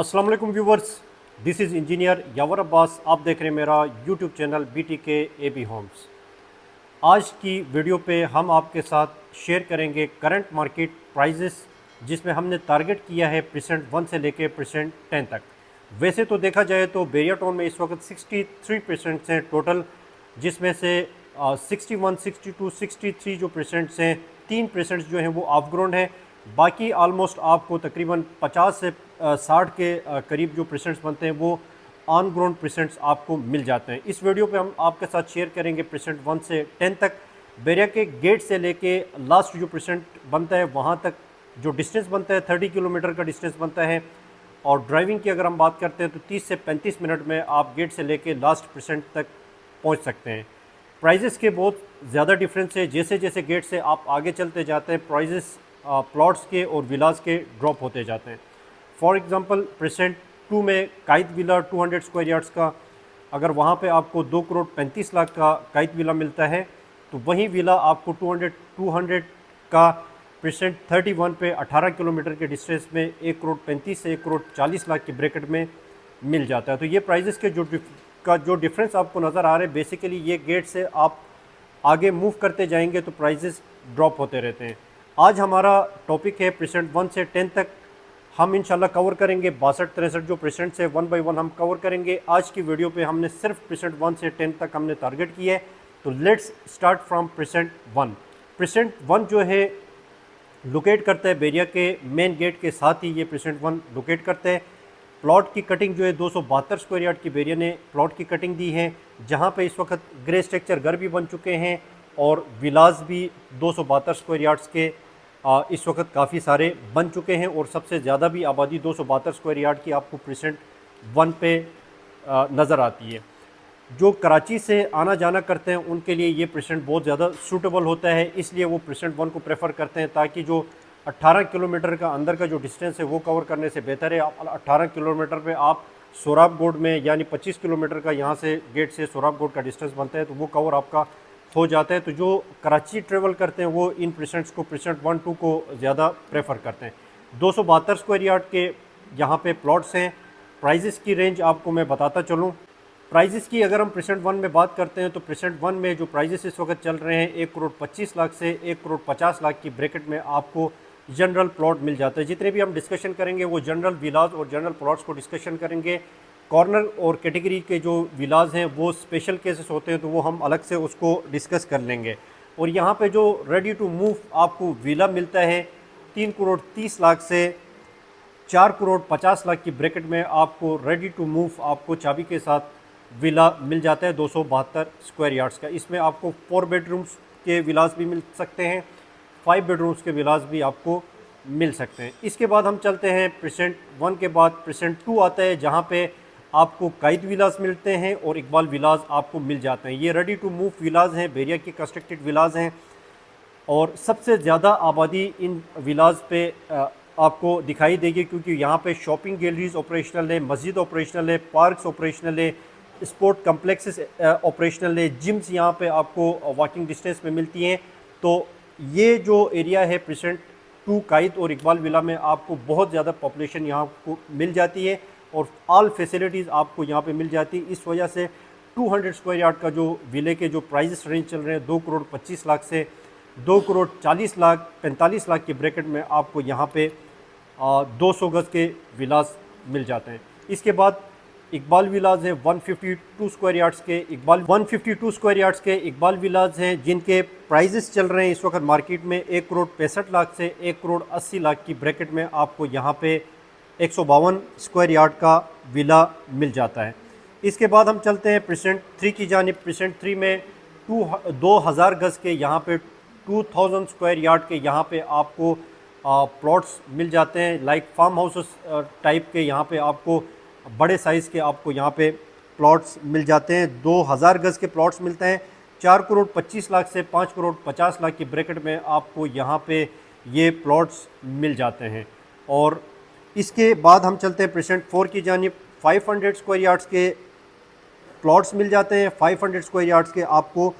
अस्सलाम वालेकुम viewers, this is engineer Yawar Abbas. आप देख रहे हैं मेरा YouTube channel BTK AB homes. आज की वीडियो पे हम आपके साथ शेयर करेंगे करंट मार्केट प्राइजेस, जिसमें हमने टारगेट किया है %1 से लेके %10 तक। वैसे तो देखा जाए तो बेरिया टाउन में इस वक्त 63% हैं टोटल, जिसमें से 61, 62, 63 जो परसेंट्स हैं, 3% जो हैं वो ऑफ ग्राउंड है। बाकी आलमोस्ट आपको तकरीबन 50 से 60 के करीब जो परसेंट्स बनते हैं वो ऑन ग्राउंड परसेंट्स आपको मिल जाते हैं। इस वीडियो पे हम आपके साथ शेयर करेंगे %1 से 10 तक। बेरिया के गेट से लेके लास्ट जो परसेंट बनता है वहाँ तक जो डिस्टेंस बनता है 30 किलोमीटर का डिस्टेंस बनता है। और ड्राइविंग की अगर हम बात करते हैं तो 30 से 35 मिनट में आप गेट से लेके लास्ट परसेंट तक पहुँच सकते हैं। प्राइजेस के बहुत ज़्यादा डिफरेंस है। जैसे जैसे गेट से आप आगे चलते जाते हैं प्राइजेस प्लॉट्स के और विलास के ड्रॉप होते जाते हैं। फॉर एग्ज़ाम्पल %2 में काइद विला 200 स्क्वायर यार्ड्स का, अगर वहाँ पे आपको 2 करोड़ 35 लाख का काइद विला मिलता है तो वही विला आपको 200 का %31 पे 18 किलोमीटर के डिस्टेंस में 1 करोड़ 35 से 1 करोड़ 40 लाख की ब्रैकेट में मिल जाता है। तो ये प्राइजेस के जो डिफरेंस आपको नज़र आ रहे हैं, बेसिकली ये गेट से आप आगे मूव करते जाएंगे तो प्राइजेस ड्रॉप होते रहते हैं। आज हमारा टॉपिक है %1 से 10 तक। हम इंशाल्लाह कवर करेंगे 62-63 जो परसेंट्स है, 1 बाय 1 हम कवर करेंगे। आज की वीडियो पे हमने सिर्फ %1 से 10 तक हमने टारगेट किया है। तो लेट्स स्टार्ट फ्रॉम %1। %1 जो है लोकेट करता है बेरिया के मेन गेट के साथ ही ये %1 लोकेट करता है। प्लॉट की कटिंग जो है 272 स्क्वायर यार्ड की बेरिया ने प्लॉट की कटिंग दी है, जहाँ पे इस वक्त ग्रे स्ट्रक्चर घर भी बन चुके हैं और विलास भी 272 स्क्वायर यार्ड्स के इस वक्त काफ़ी सारे बन चुके हैं। और सबसे ज़्यादा भी आबादी 272 स्क्वायर यार्ड की आपको %1 पे नज़र आती है। जो कराची से आना जाना करते हैं उनके लिए ये % बहुत ज़्यादा सूटेबल होता है, इसलिए वो %1 को प्रेफर करते हैं, ताकि जो 18 किलोमीटर का अंदर का जो डिस्टेंस है वो कवर करने से बेहतर है। आप 18 किलोमीटर पे आप सोराब गोड में, यानी 25 किलोमीटर का यहाँ से गेट से सोराब गोड का डिस्टेंस बनता है, तो वो कवर आपका हो जाता है। तो जो कराची ट्रेवल करते हैं वो इन % को %1, 2 को ज़्यादा प्रेफर करते हैं। 272 स्क्वायर यार्ड के यहाँ पे प्लॉट्स हैं। प्राइजेस की रेंज आपको मैं बताता चलूँ। प्राइजेस की अगर हम %1 में बात करते हैं तो %1 में जो प्राइजेस इस वक्त चल रहे हैं 1 करोड़ 25 लाख से 1 करोड़ 50 लाख की ब्रैकेट में आपको जनरल प्लॉट मिल जाता है। जितने भी हम डिस्कशन करेंगे वो जनरल विलाज और जनरल प्लॉट्स को डिस्कशन करेंगे। कॉर्नर और कैटेगरी के जो विलाज हैं वो स्पेशल केसेस होते हैं, तो वो हम अलग से उसको डिस्कस कर लेंगे। और यहाँ पे जो रेडी टू मूव आपको विला मिलता है 3 करोड़ 30 लाख से 4 करोड़ 50 लाख की ब्रैकेट में आपको रेडी टू मूव आपको चाबी के साथ विला मिल जाता है 272 स्क्वायर यार्ड्स का। इसमें आपको 4 बेडरूम्स के विलास भी मिल सकते हैं, 5 बेडरूम्स के विलास भी आपको मिल सकते हैं। इसके बाद हम चलते हैं %1 के बाद %2 आता है, जहाँ पे आपको काइद विलास मिलते हैं और इकबाल विलास आपको मिल जाते हैं। ये रेडी टू मूव विलास हैं, बेरिया की कंस्ट्रक्टेड विलास हैं और सबसे ज़्यादा आबादी इन विलास पे आपको दिखाई देगी, क्योंकि यहाँ पे शॉपिंग गैलरीज ऑपरेशनल है, मस्जिद ऑपरेशनल है, पार्क्स ऑपरेशनल है, स्पोर्ट कम्प्लेक्सेस ऑपरेशनल है, जिम्स यहाँ पे आपको वॉकिंग डिस्टेंस में मिलती हैं। तो ये जो एरिया है %2 काइद और इकबाल विला में आपको बहुत ज़्यादा पॉपुलेशन यहाँ को मिल जाती है और ऑल फैसिलिटीज़ आपको यहाँ पे मिल जाती है। इस वजह से 200 स्क्वायर यार्ड का जो विले के जो प्राइस रेंज चल रहे हैं 2 करोड़ 25 लाख से 2 करोड़ 40 लाख 45 लाख की ब्रैकेट में आपको यहाँ पे 200 गज़ के विलास मिल जाते हैं। इसके बाद इकबाल विलाज हैं 152 स्क्वायर यार्ड्स के इकबाल विलाज हैं, जिनके प्राइजेस चल रहे हैं इस वक्त मार्केट में 1 करोड़ 65 लाख से 1 करोड़ 80 लाख की ब्रैकेट में आपको यहाँ पे 152 स्क्वायर यार्ड का विला मिल जाता है। इसके बाद हम चलते हैं %3 की जानिब। %3 में 2000 गज़ के यहाँ पे 2000 स्क्वायर यार्ड के यहाँ पे आपको प्लॉट्स मिल जाते हैं, लाइक फार्म हाउसेस टाइप के। यहाँ पे आपको बड़े साइज़ के आपको यहाँ पे प्लॉट्स मिल जाते हैं। 2000 गज़ के प्लॉट्स मिलते हैं। 4 करोड़ 25 लाख से 5 करोड़ 50 लाख की ब्रैकेट में आपको यहाँ पे ये प्लॉट्स मिल जाते हैं। और इसके बाद हम चलते हैं %4 की जानिब। 500 स्क्वायर यार्ड्स के प्लॉट्स मिल जाते हैं, 500 स्क्वायर यार्ड्स के आपको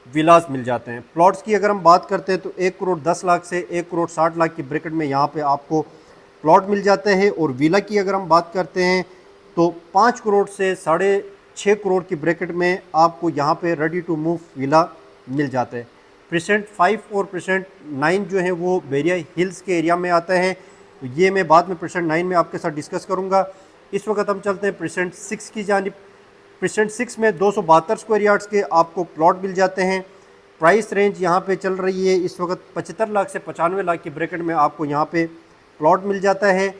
विलास मिल जाते हैं। प्लॉट्स की अगर हम बात करते हैं तो 1 करोड़ 10 लाख से 1 करोड़ 60 लाख की ब्रैकेट में यहाँ पे आपको प्लॉट मिल जाते हैं। और विला की अगर हम बात करते हैं तो 5 करोड़ से 6.5 करोड़ की ब्रैकेट में आपको यहाँ पे रेडी टू मूव विला मिल जाते हैं। परसेंट 5 और परसेंट 9 जो है वो बैरिया हिल्स के एरिया में आता है। ये मैं बाद में परसेंट 9 में आपके साथ डिस्कस करूँगा। इस वक्त हम चलते हैं परसेंट 6 की जानिब। परसेंट 6 में 272 स्क्वायर यार्ड्स के आपको प्लॉट मिल जाते हैं। प्राइस रेंज यहाँ पे चल रही है इस वक्त 75 लाख से 95 लाख की ब्रैकेट में आपको यहाँ पे प्लॉट मिल जाता है।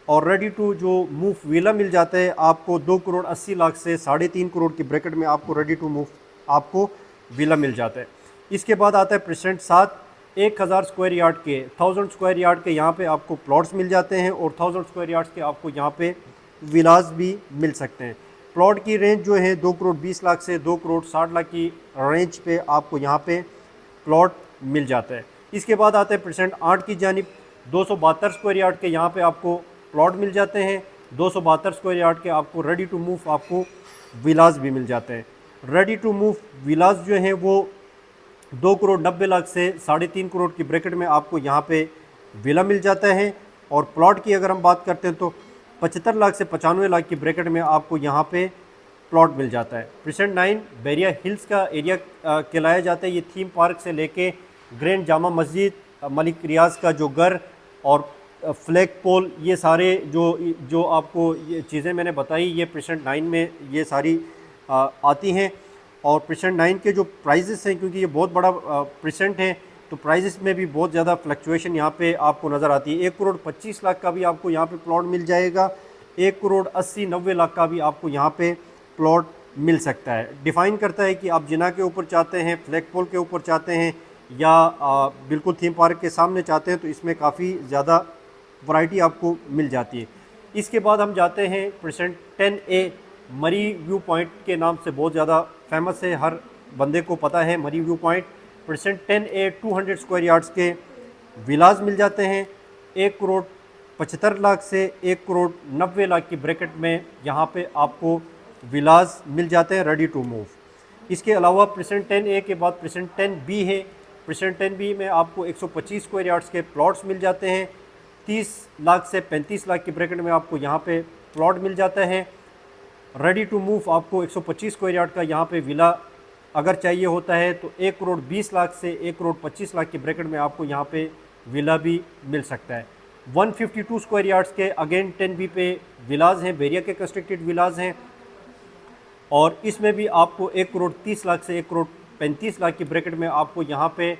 और रेडी टू जो मूव विला मिल जाता है आपको 2 करोड़ 80 लाख से 3.5 करोड़ की ब्रैकेट में आपको रेडी टू मूव आपको विला मिल जाता है। इसके बाद आता है परसेंट 7, 1000 स्क्वायर यार्ड के 1000 स्क्वायर यार्ड के यहाँ पे आपको प्लॉट्स मिल जाते हैं और 1000 स्क्वायर यार्ड्स के आपको यहाँ पे विलास भी मिल सकते हैं। प्लॉट की रेंज जो है 2 करोड़ 20 लाख से 2 करोड़ 60 लाख की रेंज पे आपको यहाँ पे प्लॉट मिल जाता है। इसके बाद आते हैं परसेंट 8 की जानिब। 272 स्क्वायर यार्ड के यहाँ पे आपको प्लॉट मिल जाते हैं। 272 स्क्वायर यार्ड के आपको रेडी टू मूव आपको विलास भी मिल जाते हैं। रेडी टू मूव विलास जो हैं वो 2 करोड़ 90 लाख से 3.5 करोड़ की ब्रैकेट में आपको यहाँ पे विला मिल जाता है। और प्लॉट की अगर हम बात करते हैं तो 75 लाख से 95 लाख की ब्रैकेट में आपको यहाँ पे प्लॉट मिल जाता है। परसेंट 9 बैरिया हिल्स का एरिया कहलाया जाता है। ये थीम पार्क से लेके ग्रैंड जामा मस्जिद, मलिक रियाज का जो घर और फ्लैग पोल, ये सारे जो आपको ये चीज़ें मैंने बताई ये परसेंट 9 में ये सारी आती हैं। और परसेंट 9 के जो प्राइजेस हैं, क्योंकि ये बहुत बड़ा परसेंट है तो प्राइजेस में भी बहुत ज़्यादा फ्लक्चुएशन यहाँ पे आपको नज़र आती है। 1 करोड़ 25 लाख का भी आपको यहाँ पे प्लॉट मिल जाएगा। 1 करोड़ 80-90 लाख का भी आपको यहाँ पे प्लॉट मिल सकता है। डिफ़ाइन करता है कि आप जिना के ऊपर चाहते हैं, फ्लैग पोल के ऊपर चाहते हैं या बिल्कुल थीम पार्क के सामने चाहते हैं, तो इसमें काफ़ी ज़्यादा वैरायटी आपको मिल जाती है। इसके बाद हम जाते हैं परसेंट 10A। मरी व्यू पॉइंट के नाम से बहुत ज़्यादा फेमस है, हर बंदे को पता है मरी view point. Percent 10A 200 square yards के विलास मिल जाते हैं। 1 करोड़ 75 लाख से 1 करोड़ 90 लाख की ब्रैकेट में यहाँ पे आपको विलास मिल जाते हैं रेडी टू मूव। इसके अलावा परसेंट 10A के बाद परसेंट 10B है। परसेंट 10B में आपको 125 स्क्वायर यार्ड्स के प्लॉट्स मिल जाते हैं। 30 लाख से 35 लाख की ब्रैकेट में आपको यहाँ पे प्लॉट मिल जाता है। रेडी टू मूव आपको 125 स्क्वायर यार्ड का यहाँ पे विला अगर चाहिए होता है तो 1 करोड़ 20 लाख से 1 करोड़ 25 लाख की ब्रैकेट में आपको यहाँ पे विला भी मिल सकता है। 152 स्क्वायर यार्ड्स के अगेन 10B पे विलाज हैं, बैरिया के कंस्ट्रक्टेड विलाज हैं और इसमें भी आपको 1 करोड़ 30 लाख से 1 करोड़ 35 लाख की ब्रैकेट में आपको यहाँ पे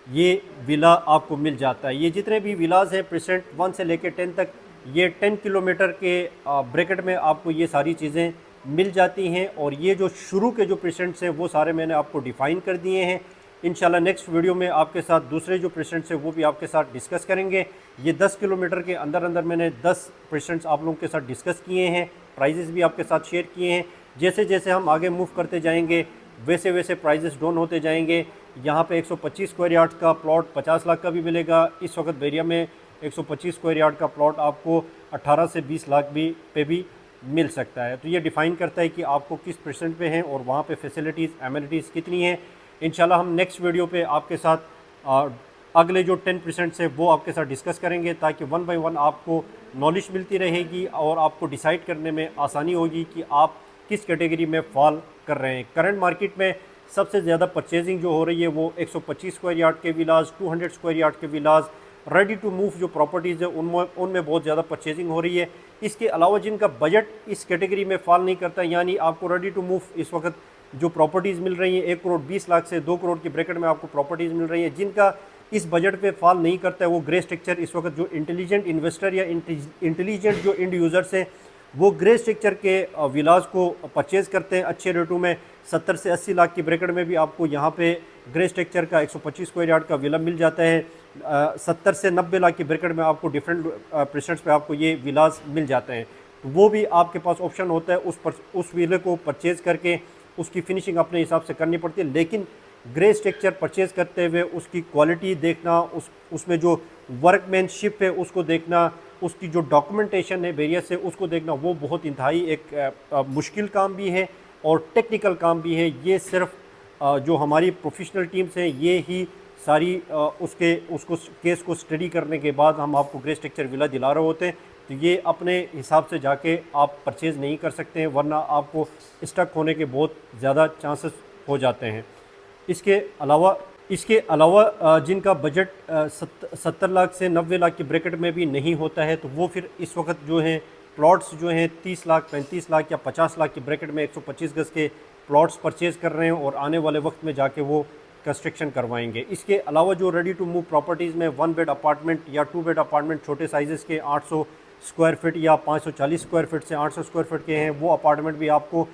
ये विला आपको मिल जाता है। ये जितने भी विलाज हैं परसेंट 1 से लेकर 10 तक, ये 10 किलोमीटर के ब्रैकेट में आपको ये सारी चीज़ें मिल जाती हैं। और ये जो शुरू के जो परसेंट्स हैं वो सारे मैंने आपको डिफ़ाइन कर दिए हैं। इंशाल्लाह नेक्स्ट वीडियो में आपके साथ दूसरे जो परसेंट्स हैं वो भी आपके साथ डिस्कस करेंगे। ये 10 किलोमीटर के अंदर अंदर मैंने 10 परसेंट्स आप लोगों के साथ डिस्कस किए हैं, प्राइजेस भी आपके साथ शेयर किए हैं। जैसे जैसे हम आगे मूव करते जाएंगे वैसे वैसे प्राइजेस डाउन होते जाएंगे। यहाँ पे 125 स्क्वायर यार्ड का प्लॉट 50 लाख का भी मिलेगा। इस वक्त बैरिया में 125 स्क्वायर यार्ड का प्लॉट आपको 18 से 20 लाख पे भी मिल सकता है। तो ये डिफ़ाइन करता है कि आपको किस परसेंट पे हैं और वहाँ पे फैसिलिटीज़ एमिनिटीज़ कितनी हैं। इंशाल्लाह हम नेक्स्ट वीडियो पे आपके साथ अगले जो 10% है वो आपके साथ डिस्कस करेंगे ताकि 1 बाय 1 आपको नॉलेज मिलती रहेगी और आपको डिसाइड करने में आसानी होगी कि आप किस कैटेगरी में फॉल कर रहे हैं। करंट मार्केट में सबसे ज़्यादा परचेजिंग जो हो रही है वो 125 स्क्वायर यार्ड के विलाज, 200 स्क्वायर यार्ड के विलाज, रेडी टू मूव जो प्रॉपर्टीज़ है उनमें बहुत ज़्यादा परचेजिंग हो रही है। इसके अलावा जिनका बजट इस कैटेगरी में फॉल नहीं करता, यानी आपको रेडी टू मूव इस वक्त जो प्रॉपर्टीज़ मिल रही हैं 1 करोड़ 20 लाख से 2 करोड़ की ब्रैकेट में आपको प्रॉपर्टीज़ मिल रही हैं, जिनका इस बजट पे फॉल नहीं करता है, वो ग्रे स्ट्रक्चर इस वक्त जो इंटेलिजेंट इन्वेस्टर या इंटेलिजेंट जो इंड यूज़र्स हैं वो ग्रे स्ट्रक्चर के विलाज को परचेज़ करते हैं अच्छे रेटों में। 70 से 80 लाख की ब्रैकेट में भी आपको यहाँ पे ग्रे स्ट्रक्चर का 125 स्क्वायर यार्ड का विला मिल जाता है। 70 से 90 लाख की ब्रैकेट में आपको डिफरेंट परसेंट्स पे आपको ये विलाज मिल जाते हैं। तो वो भी आपके पास ऑप्शन होता है, उस विले को परचेज़ करके उसकी फिनिशिंग अपने हिसाब से करनी पड़ती है। लेकिन ग्रे स्ट्रक्चर परचेज़ करते हुए उसकी क्वालिटी देखना, उसमें जो वर्कमैनशिप है उसको देखना, उसकी जो डॉक्यूमेंटेशन है बैरिया से उसको देखना, वो बहुत इंतहाई एक मुश्किल काम भी है और टेक्निकल काम भी है। ये सिर्फ जो हमारी प्रोफेशनल टीम्स हैं ये ही सारी उसको केस को स्टडी करने के बाद हम आपको ग्रे स्ट्रक्चर विला दिला रहे होते हैं। तो ये अपने हिसाब से जाके आप परचेज़ नहीं कर सकते हैं, वरना आपको स्टक होने के बहुत ज़्यादा चांसेस हो जाते हैं। इसके अलावा जिनका बजट 70 लाख से 90 लाख के ब्रैकेट में भी नहीं होता है, तो वो फिर इस वक्त जो हैं प्लॉट्स जो हैं 30 लाख 35 लाख या 50 लाख के ब्रैकेट में 125 गज़ के प्लॉट्स परचेज़ कर रहे हैं और आने वाले वक्त में जाके वो कंस्ट्रक्शन करवाएंगे। इसके अलावा जो रेडी टू मूव प्रॉपर्टीज़ में 1 बेड अपार्टमेंट या 2 बेड अपार्टमेंट छोटे साइज़ के 800 स्क्वायर फिट या 540 स्क्वायर फिट से 800 स्क्वायर फिट के हैं, वो अपार्टमेंट भी आपको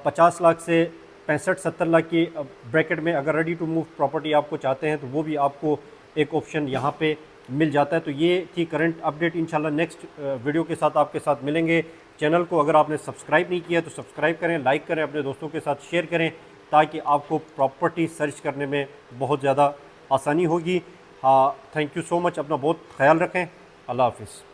50 लाख से 65-70 लाख की ब्रैकेट में अगर रेडी टू मूव प्रॉपर्टी आपको चाहते हैं तो वो भी आपको एक ऑप्शन यहाँ पे मिल जाता है। तो ये थी करंट अपडेट। इंशाल्लाह नेक्स्ट वीडियो के साथ आपके साथ मिलेंगे। चैनल को अगर आपने सब्सक्राइब नहीं किया तो सब्सक्राइब करें, लाइक करें, अपने दोस्तों के साथ शेयर करें, ताकि आपको प्रॉपर्टी सर्च करने में बहुत ज़्यादा आसानी होगी। हाँ, थैंक यू सो मच। अपना बहुत ख्याल रखें। अल्लाह हाफिज़।